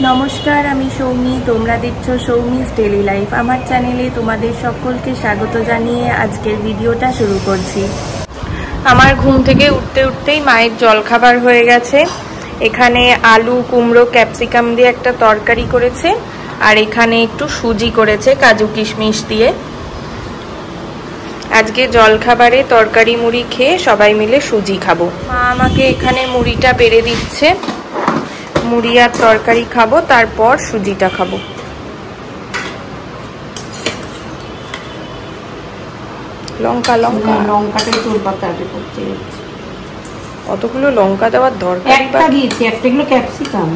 নমস্কার, আমি সৌমি। তোমরা দেখছো সৌমিস ডেইলি লাইফ। আমার চ্যানেলে তোমাদের সকলকে স্বাগত জানিয়ে আজকের ভিডিওটা শুরু করছি। আমার ঘুম থেকে উঠতে উঠতেই মায়ের জলখাবার হয়ে গেছে। এখানে আলু, কুমড়ো, ক্যাপসিকাম দিয়ে একটা তরকারি করেছে, আর এখানে একটু সুজি করেছে কাজু কিশমিশ দিয়ে। আজকে জলখাবারে তরকারি মুড়ি খেয়ে সবাই মিলে সুজি খাবো। মা আমাকে এখানে মুড়িটা বেড়ে দিচ্ছে। মুড়ি আর তরকারি খাবো, তারপর সুজিটা খাবো। লঙ্কা লঙ্কা লঙ্কাটাই তোর পাতাতে করতে যাচ্ছে। অতগুলো লঙ্কা দেওয়ার দরকার? একটা দিয়েছি, একটাগুলো ক্যাপসিকাম।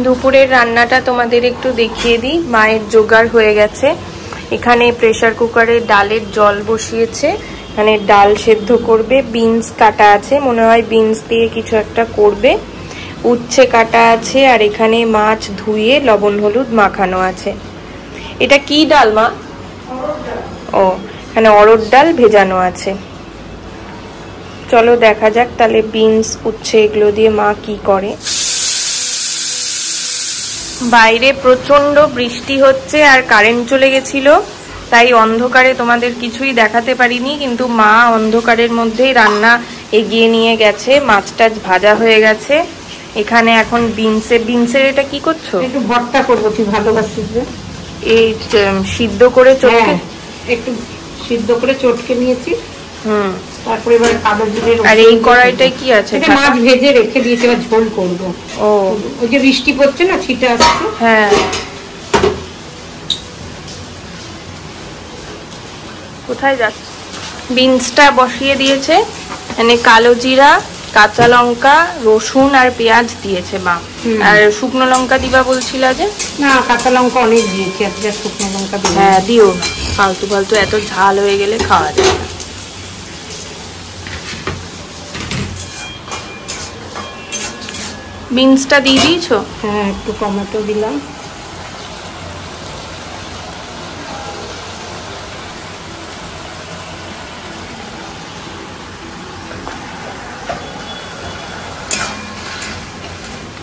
দুপুরের রান্নাটা তোমাদের একটু দেখিয়ে দিই। মায়ের জোগাড় হয়ে গেছে। এখানে প্রেসার কুকারে ডালের জল বসিয়েছে। এখানে ডাল সেদ্ধ করবে, বিনস কাটা আছে, মনে হয় বিনস দিয়ে কিছু একটা করবে, উচ্ছে কাটা আছে, আর এখানে মাছ ধুয়ে লবণ হলুদ মাখানো আছে। এটা কি ডাল মা? ও, এখানে অরড় ডাল ভেজানো আছে। চলো দেখা যাক তাহলে বিনস উচ্ছে এগুলো দিয়ে মা কি করে। বাইরে প্রচন্ড বৃষ্টি হচ্ছে আর কারেন্ট চলে গেছিল, তাই অন্ধকারে তোমাদের কিছুই দেখাতে পারিনি, কিন্তু মা অন্ধকারের মধ্যেই রান্না এগিয়ে নিয়ে গেছে। মাছ টাছ ভাজা হয়ে গেছে। এখানে এখন বিনসের এটা কি করছো? একটু ভর্তা করবো, তুই ভালোবাসিস। এই সিদ্ধ করে চটকে, একটু সিদ্ধ করে চটকে নিয়েছি। তারপরে এবার কালো জিরে। আর এই কড়াইটায় কি আছে? মাছ ভেজে রেখে দিয়েছি, এবার ঝোল করবো। ও, ওই যে বৃষ্টি পড়ছে না, ছিটে আসছে। হ্যাঁ, কোথায় যাচ্ছে? বিনসটা বসিয়ে দিয়েছে। মানে কালো জিরা, কাঁচা লঙ্কা, রসুন আর পেঁয়াজ দিয়েছে মা। আর শুকনো লঙ্কা দিবা বলছিল যে? না, কাঁচা লঙ্কা অনেক দিয়েছি, আজকে শুকনো লঙ্কা দিই। হ্যাঁ দিও, ফালতু ফালতু এত ঝাল হয়ে গেলে খাওয়া যায় না। বিনসটা দিয়ে দিয়েছো? হ্যাঁ, একটু টমেটো দিলাম।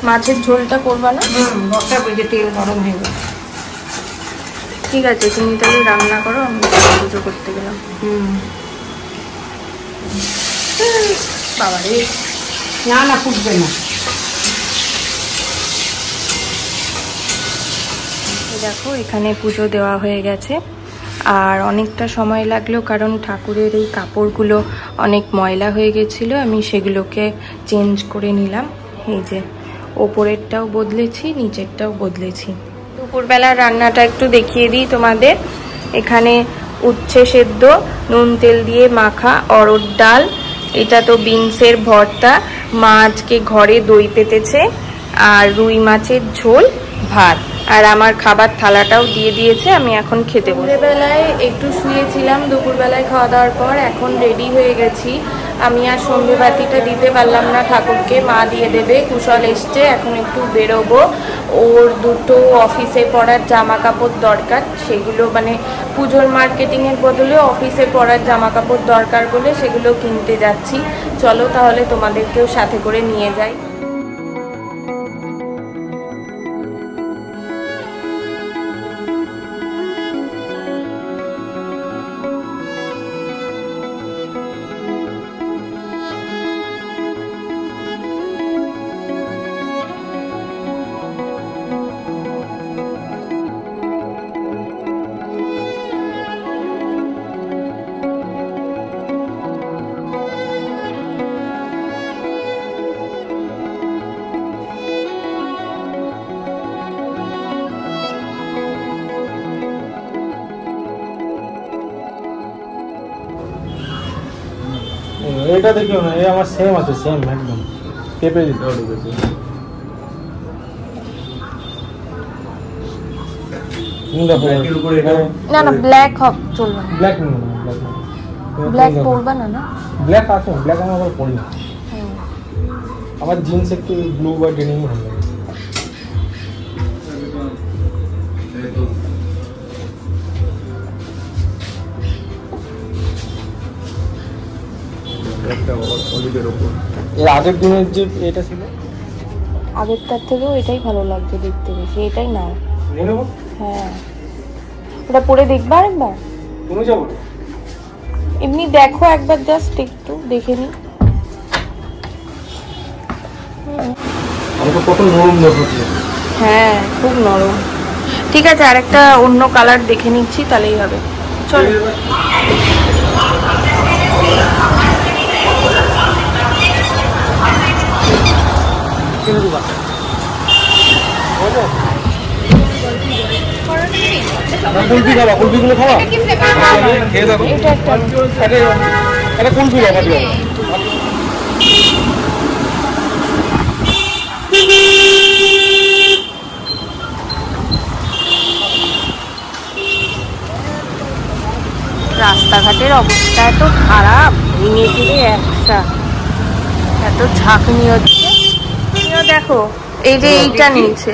মাছের ঝোলটা করবা না? বসাবো, যে তেল গরম হয়ে গেছে। ঠিক আছে, তুমি তাহলে রান্না করো, আমি পুজো করতে গেলাম। বাবা রে, না না, ফুটবে না। দেখো এখানে পুজো দেওয়া হয়ে গেছে, আর অনেকটা সময় লাগলো, কারণ ঠাকুরের এই কাপড়গুলো অনেক ময়লা হয়ে গেছিল। আমি সেগুলোকে চেঞ্জ করে নিলাম। এই যে ওপরেরটাও বদলেছি, নিচেরটাও বদলেছি। দুপুরবেলার রান্নাটা একটু দেখিয়ে দিই তোমাদের। এখানে উচ্ছে সেদ্ধ, নুন তেল দিয়ে মাখা, অরড় ডাল, এটা তো বিনসের ভর্তা, মা আজকে ঘরে দই পেতেছে, আর রুই মাছের ঝোল, ভাত। আর আমার খাবার থালাটাও দিয়ে দিয়েছে, আমি এখন খেতে বসে। দুপুরবেলায় একটু শুয়েছিলাম, দুপুরবেলায় খাওয়া দাওয়ার পর এখন রেডি হয়ে গেছি। আমি আর সন্ধে বাতিটা দিতে পারলাম না ঠাকুরকে, মা দিয়ে দেবে। কুশল এসছে, এখন একটু বেরোবো। ওর দুটো অফিসে পরার জামা কাপড় দরকার, সেগুলো মানে পুজোর মার্কেটিংয়ের বদলে অফিসে পরার জামা কাপড় দরকার বলে সেগুলো কিনতে যাচ্ছি। চলো তাহলে তোমাদেরকেও সাথে করে নিয়ে যাই। এটা দেখিও না, এই আমার সেম আছে, সেম একদম কেপে দিতে হবে। না না, ব্ল্যাক হক চলবে না। ব্ল্যাক না, ব্ল্যাক পরবা না? না ব্ল্যাক আছে, ব্ল্যাক আমি আবার পরি না। আমার জিন্স একটু ব্লু বা ডেনিম ভালো লাগে। এর আগের দিনের যে এটা ছিল আগেরটার থেকেও এটাই ভালো লাগছে দেখতে বেশি, এটাই নাও। নিয়ে নেবো। হ্যাঁ, ওটা পরে দেখবা একবার? তুমি যাবো এমনি দেখো একবার, জাস্ট একটু দেখে নি। কত নরম হচ্ছে। হ্যাঁ খুব নরম। ঠিক আছে, আর একটা অন্য কালার দেখে নিচ্ছি, তাহলেই হবে। চলো। কুলফি খাবা? কুলফিগুলো খাবা? খেয়ে দেখো। এটা কুলফি খাবা? রাস্তাঘাটের অবস্থা এত খারাপ, ভেঙে চুরে একটা, এত ঝাঁকুনি হচ্ছে। তুমিও দেখো, এই যে এইটা নিয়েছে,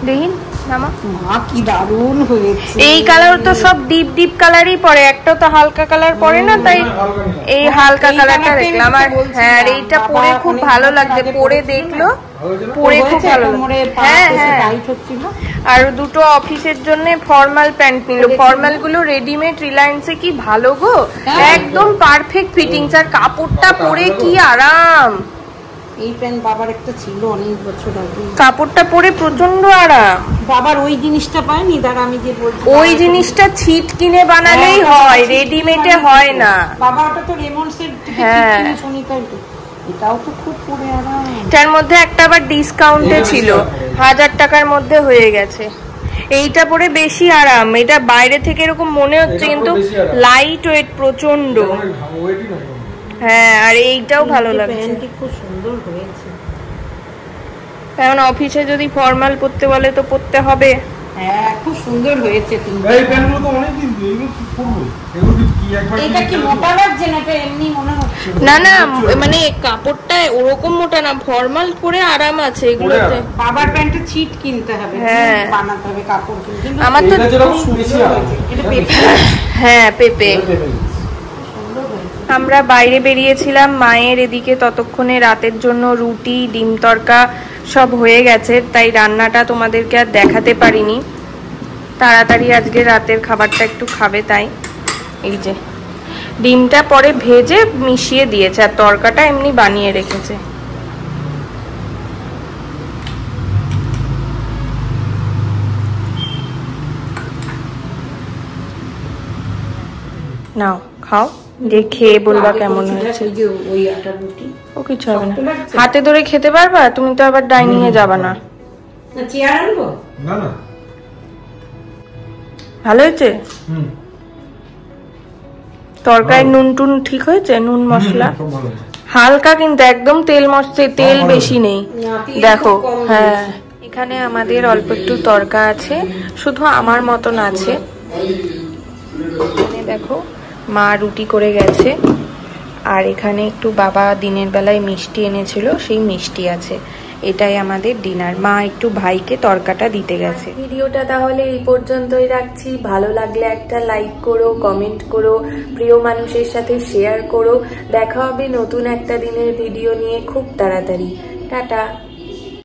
দেখি নামা। মা কি দারুণ হয়েছে। এই কালার তো সব ডিপ ডিপ কালারই পরে, একটা তো হালকা কালার পরে না, তাই এই হালকা কালারটা দেখলাম। আর হ্যাঁ, এইটা পরে খুব ভালো লাগছে, পরে দেখলো, পরে খুব ভালো লাগছে। হ্যাঁ হ্যাঁ, আর দুটো অফিসের জন্য ফর্মাল প্যান্ট নিল। ফর্মাল গুলো রেডিমেড রিলায়েন্সে কি ভালো গো, একদম পারফেক্ট ফিটিংস, আর কাপড়টা পরে কি আরাম। এই প্যান্ট বাবার একটা ছিল অনেক বছর আগে, কাপড়টা পরে প্রচন্ড আরাম। বাবার ওই জিনিসটা পায়নি, দাঁড়া আমি যে বলছি, ওই জিনিসটা ছিট কিনে বানালেই হয়, রেডিমেডে হয় না। বাবা ওটা তো রেমন্ডসের থেকে ছিট কিনে সোনিকার, এটাও তো খুব পরে আরাম। এটার মধ্যে একটা আবার ডিসকাউন্টে ছিল, 1000 টাকার মধ্যে হয়ে গেছে। এইটা পরে বেশি আরাম, এটা বাইরে থেকে এরকম মনে হচ্ছে, কিন্তু লাইট ওয়েট প্রচন্ড। হ্যাঁ, আর এইটাও ভালো লাগছে, খুব সুন্দর হয়েছে। কারণ অফিসে যদি ফর্মাল পরতে বলে তো পরতে হবে। হ্যাঁ, খুব সুন্দর হয়েছে। এই প্যান্টগুলো তো অনেক দিন, এগুলো কি করব? এগুলো কি একবার এটা কি মোটা লাগছে না? এটা এমনি মনে হচ্ছে। না না, মানে কাপড়টা ওরকম মোটা না, ফর্মাল পরে আরাম আছে এগুলোতে। বাবার প্যান্টে ছিট কিনতে হবে, হ্যাঁ বানাতে হবে কাপড় কিনতে। আমার তো এটা যেরকম বেশি আছে, এটা পেপে। হ্যাঁ পেপে। আমরা বাইরে বেরিয়েছিলাম মায়ের, এদিকে ততক্ষণে রাতের জন্য রুটি, ডিম তরকা সব হয়ে গেছে, তাই রান্নাটা তোমাদেরকে আর দেখাতে পারিনি। তাড়াতাড়ি আজকে রাতের খাবারটা একটু খাবে, তাই এই যে ডিমটা পরে ভেজে মিশিয়ে দিয়েছে, আর তরকাটা এমনি বানিয়ে রেখেছে। নাও খাও, দেখে বলবা কেমন হয়েছে। ও কিছু হবে না, হাতে ধরে খেতে পারবা, তুমি তো আবার ডাইনিং এ যাবা না। চেয়ার আনবো? না না, ভালো হয়েছে। তরকারি নুন টুন ঠিক হয়েছে, নুন মশলা হালকা, কিন্তু একদম তেল মশলা, তেল বেশি নেই দেখো। হ্যাঁ, এখানে আমাদের অল্প একটু তরকা আছে, শুধু আমার মতন আছে। দেখো মা রুটি করে গেছে, আর এখানে একটু বাবা দিনের বেলায় মিষ্টি এনেছিল, সেই মিষ্টি আছে। এটাই আমাদের ডিনার। মা একটু ভাইকে তরকাটা দিতে গেছে। ভিডিওটা তাহলে এই পর্যন্তই রাখছি। ভালো লাগলে একটা লাইক করো, কমেন্ট করো, প্রিয় মানুষের সাথে শেয়ার করো। দেখা হবে নতুন একটা দিনের ভিডিও নিয়ে খুব তাড়াতাড়ি। টাটা।